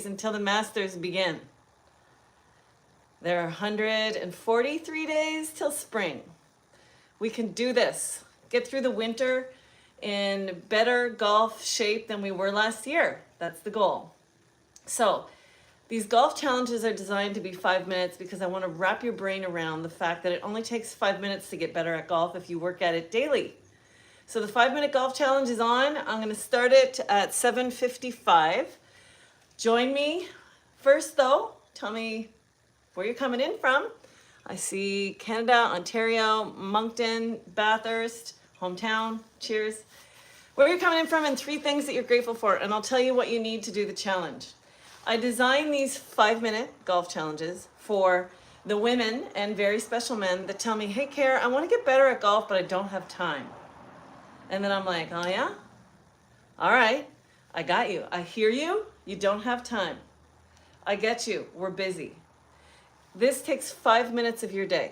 days until the Masters begin. There are 143 days till spring. We can do this. Get through the winter in better golf shape than we were last year. That's the goal. So these golf challenges are designed to be 5 minutes because I want to wrap your brain around the fact that it only takes 5 minutes to get better at golf if you work at it daily. So the 5-minute golf challenge is on. I'm going to start it at 7:55. Join me. First though, tell me where you're coming in from. I see Canada, Ontario, Moncton, Bathurst, hometown. Cheers. Where you're coming in from and 3 things that you're grateful for, and I'll tell you what you need to do the challenge. I designed these 5-minute golf challenges for the women and very special men that tell me, hey, Care, I want to get better at golf, but I don't have time. And then I'm like, oh yeah? All right, I got you. I hear you. You don't have time. I get you. We're busy. This takes 5 minutes of your day,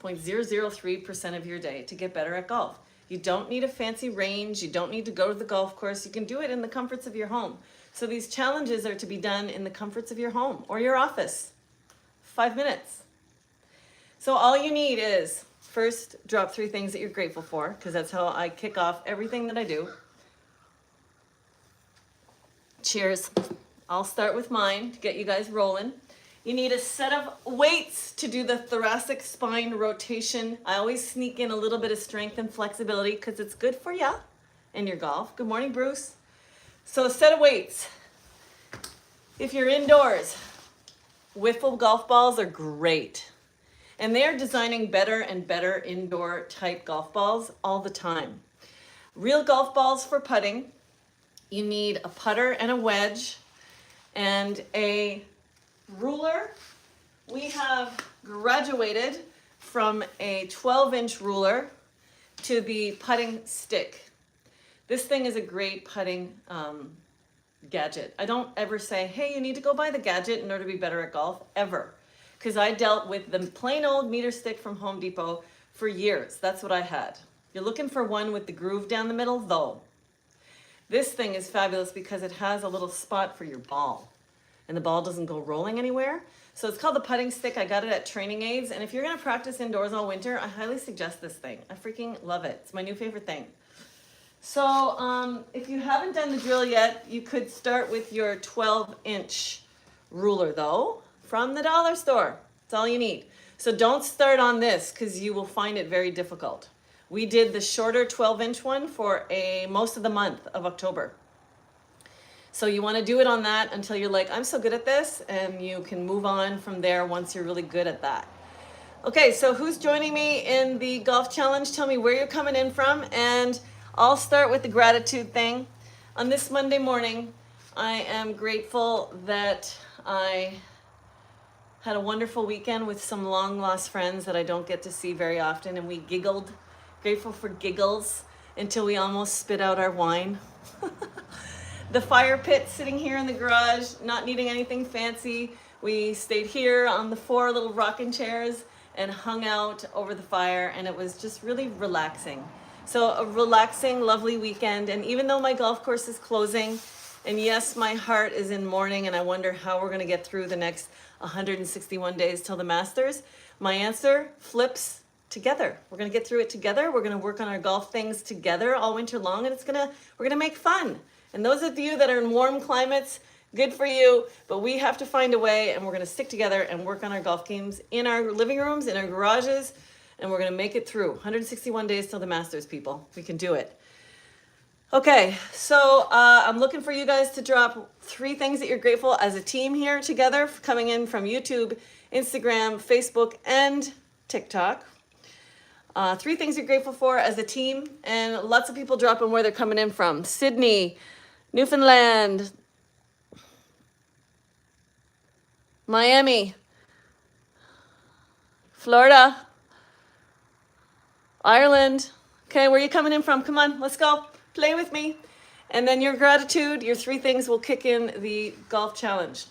0.003% of your day to get better at golf. You don't need a fancy range. You don't need to go to the golf course. You can do it in the comforts of your home. So these challenges are to be done in the comforts of your home or your office. 5 minutes. So all you need is first drop 3 things that you're grateful for, because that's how I kick off everything that I do. Cheers. I'll start with mine to get you guys rolling. You need a set of weights to do the thoracic spine rotation. I always sneak in a little bit of strength and flexibility because it's good for you in your golf. Good morning, Bruce. So a set of weights. If you're indoors, wiffle golf balls are great. And they're designing better and better indoor type golf balls all the time. Real golf balls for putting. You need a putter and a wedge and a ruler. We have graduated from a 12-inch ruler to the putting stick. This thing is a great putting gadget. I don't ever say, hey, you need to go buy the gadget in order to be better at golf, ever. Because I dealt with the plain old meter stick from Home Depot for years. That's what I had. You're looking for one with the groove down the middle, though. This thing is fabulous because it has a little spot for your ball. And the ball doesn't go rolling anywhere. So it's called the putting stick. I got it at Training Aids. And if you're going to practice indoors all winter, I highly suggest this thing. I freaking love it. It's my new favorite thing. So if you haven't done the drill yet, you could start with your 12-inch ruler, though, from the dollar store. That's all you need. So don't start on this because you will find it very difficult. We did the shorter 12-inch one for most of the month of October. So you want to do it on that until you're like, I'm so good at this, and you can move on from there once you're really good at that. Okay, so who's joining me in the golf challenge? Tell me where you're coming in from, and I'll start with the gratitude thing. On this Monday morning, I am grateful that I had a wonderful weekend with some long-lost friends that I don't get to see very often, and we giggled. Grateful for giggles until we almost spit out our wine. The fire pit sitting here in the garage, not needing anything fancy. We stayed here on the 4 little rocking chairs and hung out over the fire, and it was just really relaxing. So a relaxing, lovely weekend. And even though my golf course is closing, and yes, my heart is in mourning, and I wonder how we're going to get through the next 161 days till the Masters, my answer flips together. We're going to get through it together. We're going to work on our golf things together all winter long, and we're going to make fun. And those of you that are in warm climates, good for you, but we have to find a way, and we're going to stick together and work on our golf games in our living rooms, in our garages, and we're going to make it through. 161 days till the Masters, people. We can do it. Okay, so I'm looking for you guys to drop 3 things that you're grateful as a team here together, coming in from YouTube, Instagram, Facebook, and TikTok. 3 things you're grateful for as a team, and lots of people dropping where they're coming in from. Sydney, Newfoundland, Miami, Florida, Ireland. Okay, where are you coming in from? Come on, let's go. Play with me. And then your gratitude, your 3 things will kick in the golf challenge.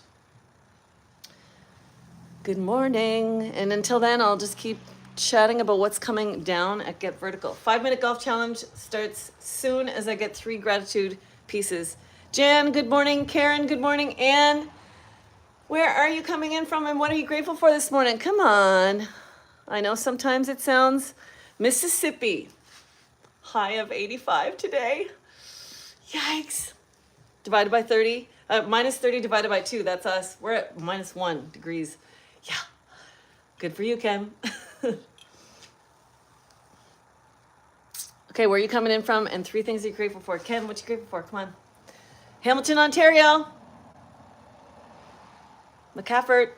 Good morning. And until then, I'll just keep chatting about what's coming down at Get Vertical. 5-minute golf challenge starts soon as I get 3 gratitude pieces Jan, good morning. Karen, good morning. Anne, where are you coming in from and what are you grateful for this morning? Come on. I know sometimes it sounds Mississippi. High of 85 today. Yikes. Divided by 30. Minus 30 divided by 2. That's us. We're at minus 1 degrees. Yeah. Good for you, Ken. Okay, where are you coming in from? And 3 things you're grateful for. Ken, what you grateful for? Come on. Hamilton, Ontario. McCaffert.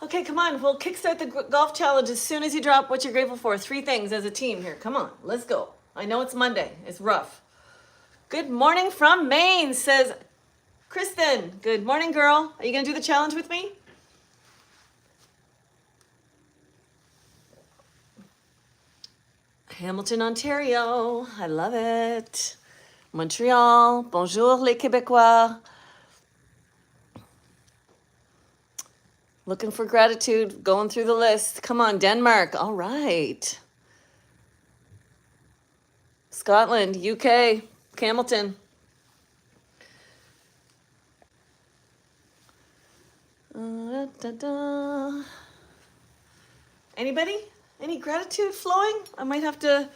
Okay, come on. We'll kickstart the golf challenge as soon as you drop what you're grateful for. 3 things as a team here. Come on, let's go. I know it's Monday. It's rough. Good morning from Maine, says Kristen. Good morning, girl. Are you going to do the challenge with me? Hamilton, Ontario. I love it. Montreal. Bonjour, les Québécois. Looking for gratitude, going through the list. Come on, Denmark. All right. Scotland, UK, Hamilton. Anybody? Any gratitude flowing? I might have to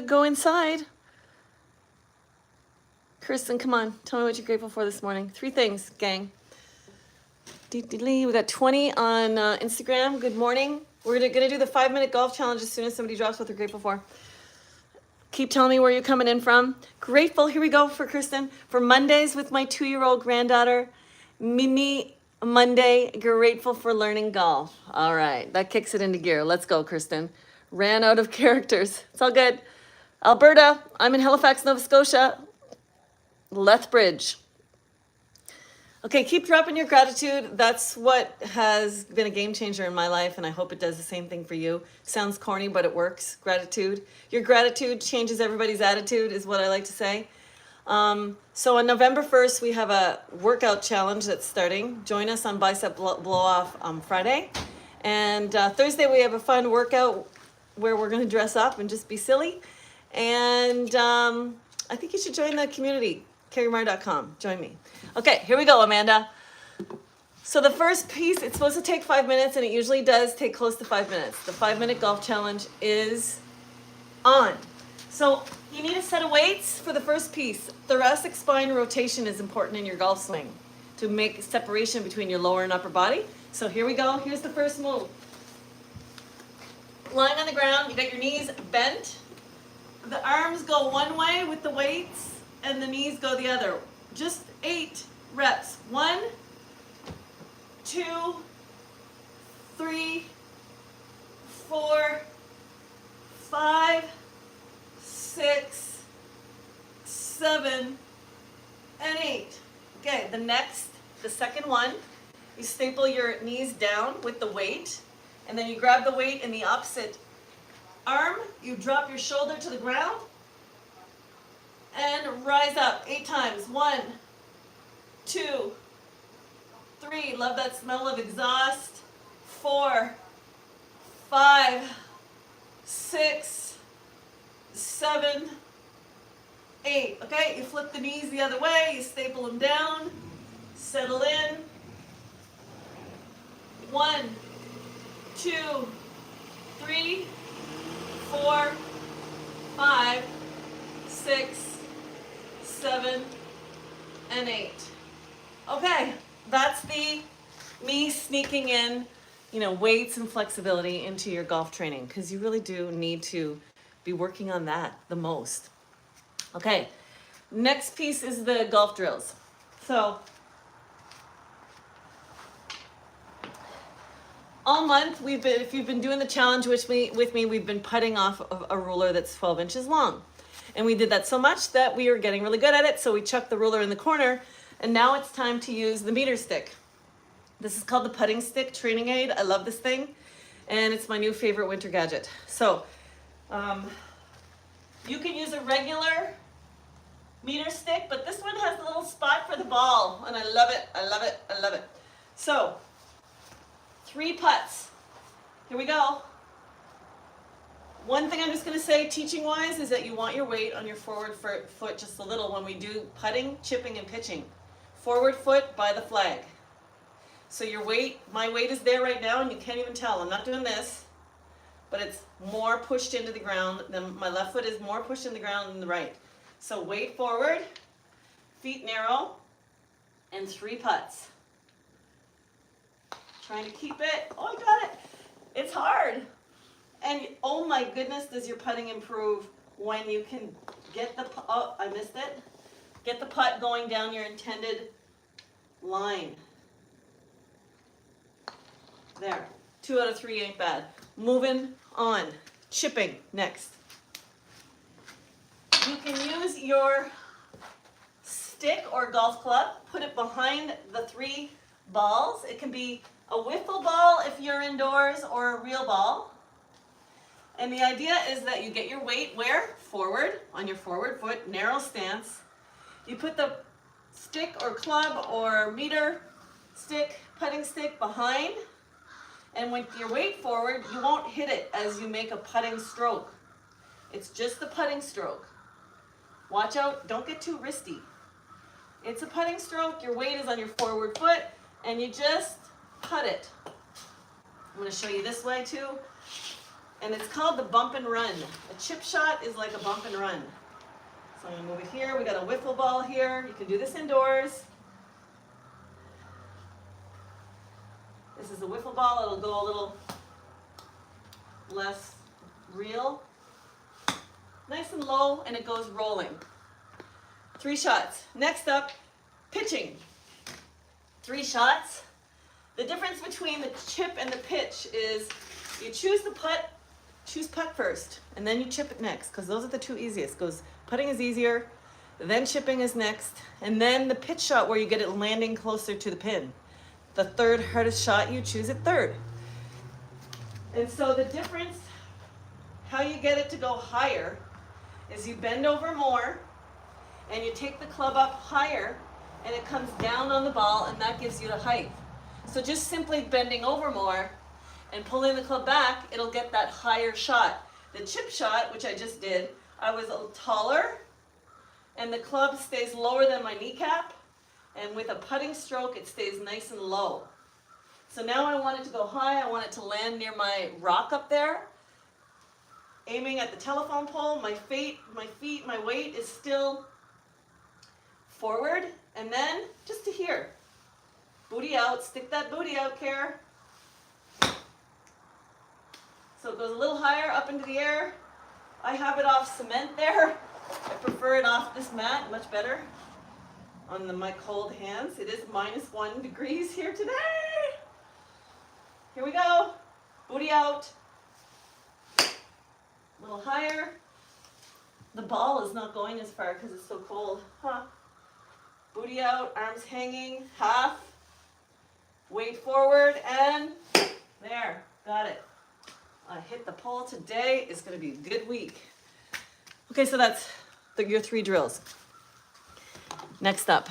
go inside. Kristen, come on. Tell me what you're grateful for this morning. 3 things, gang. We got 20 on Instagram. Good morning. We're gonna do the 5-minute golf challenge as soon as somebody drops what they're grateful for. Keep telling me where you're coming in from. Grateful, here we go for Kristen, for Mondays with my 2-year-old granddaughter. Mimi Monday, grateful for learning golf. All right, that kicks it into gear. Let's go, Kristen. Ran out of characters. It's all good. Alberta, I'm in Halifax, Nova Scotia. Lethbridge. Okay, keep dropping your gratitude. That's what has been a game changer in my life, and I hope it does the same thing for you. Sounds corny, but it works. Gratitude. Your gratitude changes everybody's attitude, is what I like to say. So on November 1st, we have a workout challenge that's starting. Join us on Bicep Blow Off on Friday. And Thursday, we have a fun workout where we're going to dress up and just be silly. And I think you should join the community. carrymar.com. Join me. Okay, here we go, Amanda. So the first piece, it's supposed to take 5 minutes, and it usually does take close to 5 minutes. The 5-minute golf challenge is on. So you need a set of weights for the first piece. Thoracic spine rotation is important in your golf swing to make separation between your lower and upper body. So here we go. Here's the first move. Lying on the ground, you got your knees bent. The arms go one way with the weights, and the knees go the other. Just 8 reps. 1, 2, 3, 4, 5, 6, 7, and 8. Okay, the second one, you staple your knees down with the weight, and then you grab the weight in the opposite arm, you drop your shoulder to the ground, and rise up 8 times. 1, 2, 3. Love that smell of exhaust. 4, 5, 6, 7, 8. Okay, you flip the knees the other way. You staple them down. Settle in. 1, 2, 3, 4, 5, 6, 7, and 8. Okay, that's me sneaking in, weights and flexibility into your golf training, because you really do need to be working on that the most. Okay, next piece is the golf drills. So all month if you've been doing the challenge with me, we've been putting off of a ruler that's 12 inches long. And we did that so much that we were getting really good at it, so we chucked the ruler in the corner, and now it's time to use the meter stick. This is called the putting stick training aid. I love this thing, and it's my new favorite winter gadget. So you can use a regular meter stick, but this one has a little spot for the ball, and I love it, I love it, I love it. So 3 putts. Here we go. One thing I'm just going to say teaching wise is that you want your weight on your forward foot just a little when we do putting, chipping, and pitching. Forward foot by the flag. So your weight, my weight is there right now and you can't even tell. I'm not doing this, but it's more pushed into the ground. My left foot is more pushed in the ground than the right. So weight forward, feet narrow, and 3 putts. Trying to keep it. Oh, I got it. It's hard. And oh my goodness, does your putting improve when you can get the, oh, I missed it. Get the putt going down your intended line. There. 2 out of 3 ain't bad. Moving on. Chipping next. You can use your stick or golf club, put it behind the 3 balls. It can be a wiffle ball if you're indoors or a real ball. And the idea is that you get your weight where? Forward, on your forward foot, narrow stance. You put the stick or club or meter stick, putting stick behind. And with your weight forward, you won't hit it as you make a putting stroke. It's just the putting stroke. Watch out, don't get too wristy. It's a putting stroke, your weight is on your forward foot, and you just putt it. I'm going to show you this way too. And it's called the bump and run. A chip shot is like a bump and run. So I'm going to move it here. We got a wiffle ball here. You can do this indoors. This is a wiffle ball. It'll go a little less real. Nice and low, and it goes rolling. 3 shots. Next up, pitching. 3 shots. The difference between the chip and the pitch is you choose the putt. Choose putt first, and then you chip it next, because those are the 2 easiest. Goes putting is easier, then chipping is next, and then the pitch shot where you get it landing closer to the pin. The 3rd hardest shot, you choose it 3rd. And so the difference, how you get it to go higher, is you bend over more, and you take the club up higher, and it comes down on the ball, and that gives you the height. So just simply bending over more, and pulling the club back, it'll get that higher shot. The chip shot, which I just did, I was a little taller, and the club stays lower than my kneecap, and with a putting stroke, it stays nice and low. So now I want it to go high. I want it to land near my rock up there. Aiming at the telephone pole, my feet, my weight is still forward, and then just to here. Booty out, stick that booty out, Care. So it goes a little higher up into the air. I have it off cement there. I prefer it off this mat, much better on my cold hands. It is -1 degrees here today. Here we go. Booty out. A little higher. The ball is not going as far because it's so cold. Huh. Booty out, arms hanging, half. Weight forward, and there, got it. I hit the pole today. It's going to be a good week. Okay, so that's your 3 drills. Next up,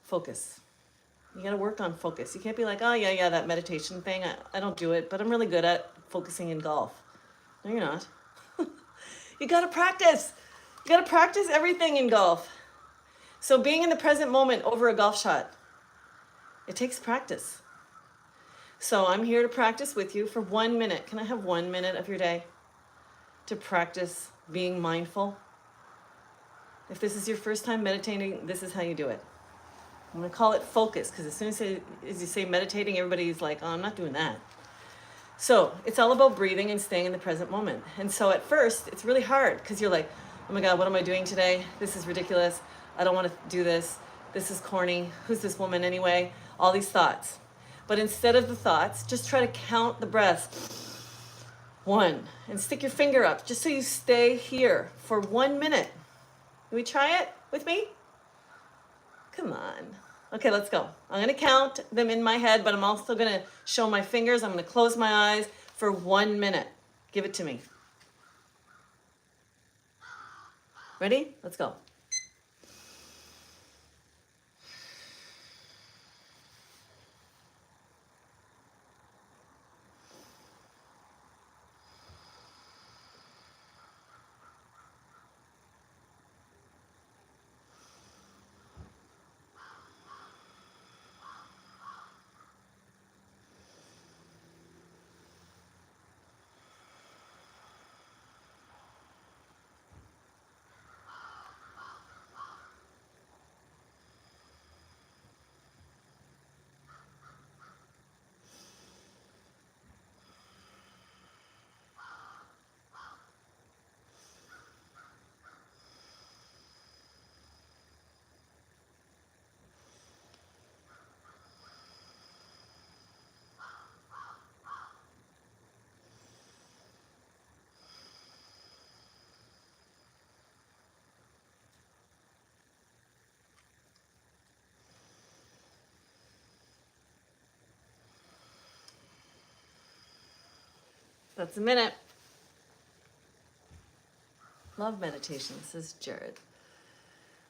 focus. You got to work on focus. You can't be like, oh, yeah, that meditation thing. I don't do it, but I'm really good at focusing in golf. No, you're not. You got to practice. You got to practice everything in golf. So being in the present moment over a golf shot, it takes practice. So I'm here to practice with you for 1 minute. Can I have 1 minute of your day to practice being mindful? If this is your first time meditating, this is how you do it. I'm going to call it focus, because as soon as you say meditating, everybody's like, oh, I'm not doing that. So it's all about breathing and staying in the present moment. And so at first, it's really hard, because you're like, oh my God, what am I doing today? This is ridiculous. I don't want to do this. This is corny. Who's this woman anyway? All these thoughts. But instead of the thoughts, just try to count the breaths. 1. And stick your finger up, just so you stay here for 1 minute. Can we try it with me? Come on. Okay, let's go. I'm going to count them in my head, but I'm also going to show my fingers. I'm going to close my eyes for 1 minute. Give it to me. Ready? Let's go. That's a minute. Love meditation, says Jared.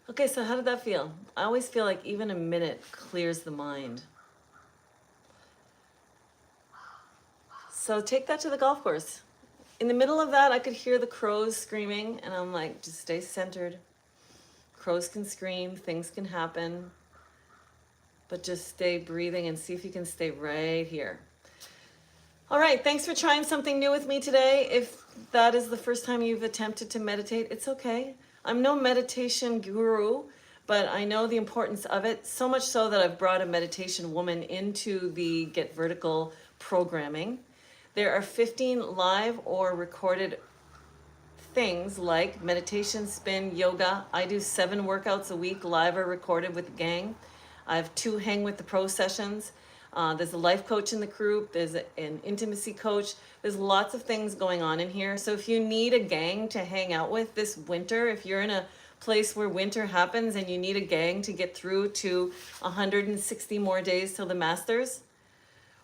Okay, so how did that feel? I always feel like even a minute clears the mind. So take that to the golf course. In the middle of that, I could hear the crows screaming, and I'm like, just stay centered. Crows can scream, things can happen, but just stay breathing and see if you can stay right here. All right, thanks for trying something new with me today. If that is the first time you've attempted to meditate, it's okay. I'm no meditation guru, but I know the importance of it, so much so that I've brought a meditation woman into the Get Vertical programming. There are 15 live or recorded things like meditation, spin, yoga. I do 7 workouts a week, live or recorded with the gang. I have 2 hang with the pro sessions. There's a life coach in the group. There's an intimacy coach. There's lots of things going on in here. So if you need a gang to hang out with this winter, if you're in a place where winter happens and you need a gang to get through to 160 more days till the Masters,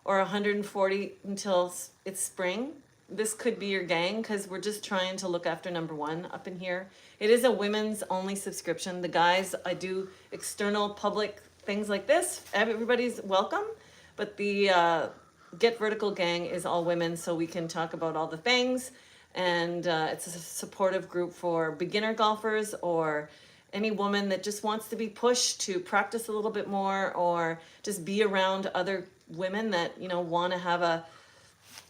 or 140 until it's spring, this could be your gang, because we're just trying to look after number 1 up in here. It is a women's only subscription. The guys, I do external public things like this. Everybody's welcome, but the Get Vertical gang is all women, so we can talk about all the things. And it's a supportive group for beginner golfers or any woman that just wants to be pushed to practice a little bit more, or just be around other women that, you know, want to have a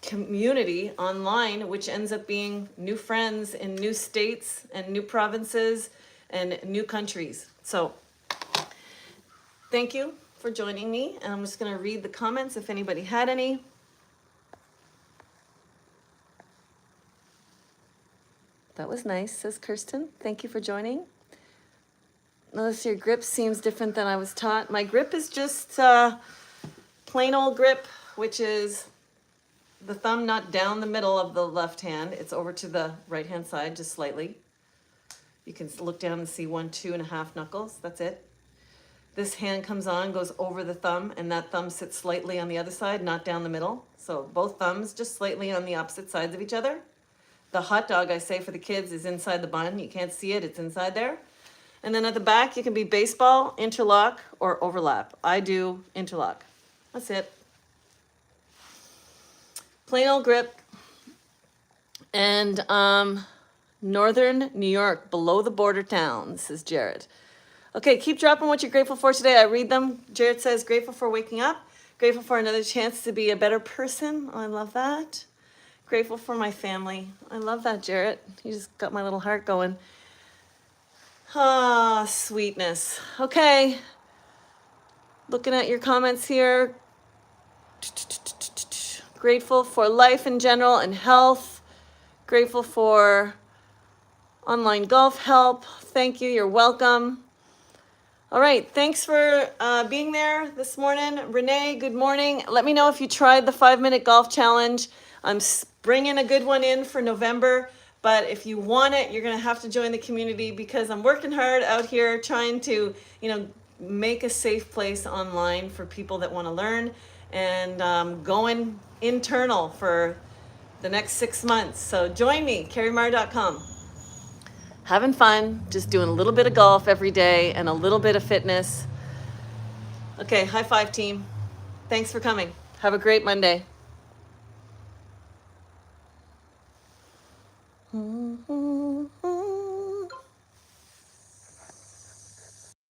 community online, which ends up being new friends in new states and new provinces and new countries. So thank you for joining me, and I'm just going to read the comments if anybody had any. That was nice, says Kirsten. Thank you for joining. Notice your grip seems different than I was taught. My grip is just plain old grip, which is the thumb not down the middle of the left hand. It's over to the right hand side, just slightly. You can look down and see 1, 2.5 knuckles. That's it. This hand comes on, goes over the thumb, and that thumb sits slightly on the other side, not down the middle. So both thumbs just slightly on the opposite sides of each other. The hot dog, I say for the kids, is inside the bun. You can't see it, it's inside there. And then at the back, you can be baseball, interlock, or overlap. I do interlock. That's it. Plain old grip. And Northern New York, below the border town, says Jared. Okay, keep dropping what you're grateful for today. I read them. Jared says, grateful for waking up. Grateful for another chance to be a better person. Oh, I love that. Grateful for my family. I love that, Jared. You just got my little heart going. Ah, sweetness. Okay. Looking at your comments here. Grateful for life in general and health. Grateful for online golf help. Thank you. You're welcome. All right. Thanks for being there this morning. Renee, good morning. Let me know if you tried the 5-minute golf challenge. I'm bringing a good one in for November. But if you want it, you're going to have to join the community, because I'm working hard out here trying to, you know, make a safe place online for people that want to learn, and going internal for the next 6 months. So join me, carriemar.com. Having fun, just doing a little bit of golf every day and a little bit of fitness. Okay, high five, team. Thanks for coming. Have a great Monday.